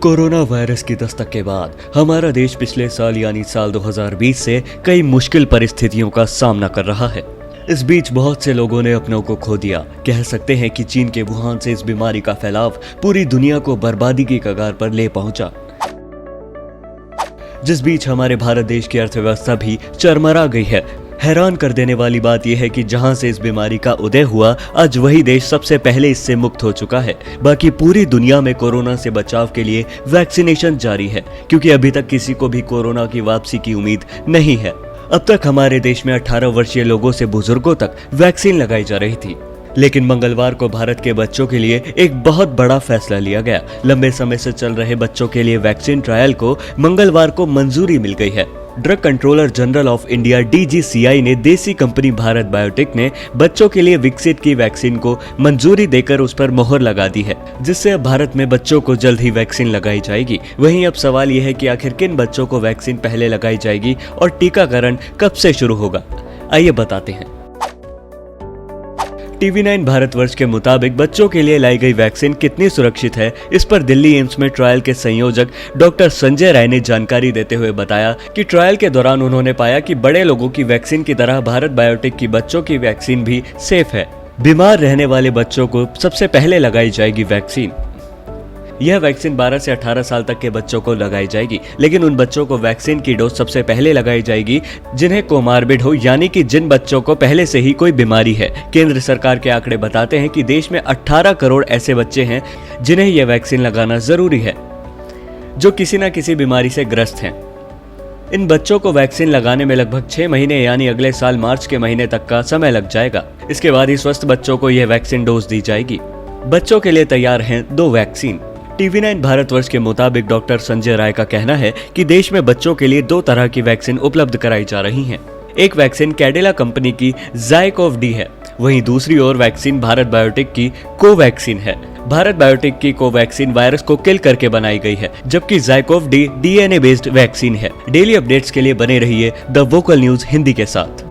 Corona virus की दस्तक के बाद हमारा देश पिछले साल यानी साल 2020 से कई मुश्किल परिस्थितियों का सामना कर रहा है। इस बीच बहुत से लोगों ने अपनों को खो दिया। कह सकते हैं कि चीन के वुहान से इस बीमारी का फैलाव पूरी दुनिया को बर्बादी की कगार पर ले पहुंचा। जिस बीच हमारे भारत देश की अर्थव्यवस्था भी चरमरा गई है। हैरान कर देने वाली बात यह है कि जहां से इस बीमारी का उदय हुआ, आज वही देश सबसे पहले इससे मुक्त हो चुका है। बाकी पूरी दुनिया में कोरोना से बचाव के लिए वैक्सीनेशन जारी है, क्योंकि अभी तक किसी को भी कोरोना की वापसी की उम्मीद नहीं है। अब तक हमारे देश में 18 वर्षीय लोगों से बुजुर्गों तक वैक्सीन लगाई जा रही थी, लेकिन मंगलवार को भारत के बच्चों के लिए एक बहुत बड़ा फैसला लिया गया। लंबे समय से चल रहे बच्चों के लिए वैक्सीन ट्रायल को मंगलवार को मंजूरी मिल गई है। Drug controller general of India DGCI ने देसी कंपनी भारत बायोटेक ने बच्चों के लिए विकसित की वैक्सीन को मंजूरी देकर उस पर मोहर लगा दी है, जिससे अब भारत में बच्चों को जल्द ही वैक्सीन लगाई जाएगी। वहीं अब सवाल यह है कि आखिर किन बच्चों को वैक्सीन पहले लगाई जाएगी और टीकाकरण कब से शुरू होगा, आइए बताते हैं। TV9 भारतवर्ष के मुताबिक बच्चों के लिए लाई गई वैक्सीन कितनी सुरक्षित है, इस पर दिल्ली एम्स में ट्रायल के संयोजक डॉक्टर संजय राय ने जानकारी देते हुए बताया कि ट्रायल के दौरान उन्होंने पाया कि बड़े लोगों की वैक्सीन की तरह भारत बायोटेक की बच्चों की वैक्सीन भी सेफ है। बीमार रहने वाले बच्चों को सबसे पहले लगाई जाएगी वैक्सीन। यह वैक्सीन 12 से 18 साल तक के बच्चों को लगाई जाएगी, लेकिन उन बच्चों को वैक्सीन की डोज सबसे पहले लगाई जाएगी जिन्हें कोमार्बिड हो, यानी कि जिन बच्चों को पहले से ही कोई बीमारी है। केंद्र सरकार के आंकड़े बताते हैं कि देश में 18 करोड़ ऐसे बच्चे हैं जिन्हें यह वैक्सीन लगाना जरूरी है, जो किसी न किसी बीमारी से ग्रस्त हैं। इन बच्चों को वैक्सीन लगाने में लगभग 6 महीने यानी अगले साल मार्च के महीने तक का समय लग जाएगा। इसके बाद ही स्वस्थ बच्चों को यह वैक्सीन डोज दी जाएगी। बच्चों के लिए तैयार हैं 2 वैक्सीन। TV9 भारतवर्ष के मुताबिक डॉक्टर संजय राय का कहना है कि देश में बच्चों के लिए 2 तरह की वैक्सीन उपलब्ध कराई जा रही हैं। एक वैक्सीन कैडिला कंपनी की ZyCoV-D है, वहीं दूसरी ओर वैक्सीन भारत बायोटेक की कोवैक्सीन है। भारत बायोटेक की कोवैक्सीन वायरस को किल करके बनाई गई है, जबकि ZyCoV-D DNA बेस्ड वैक्सीन है। डेली अपडेट्स के लिए बने रहिए द वोकल न्यूज हिंदी के साथ।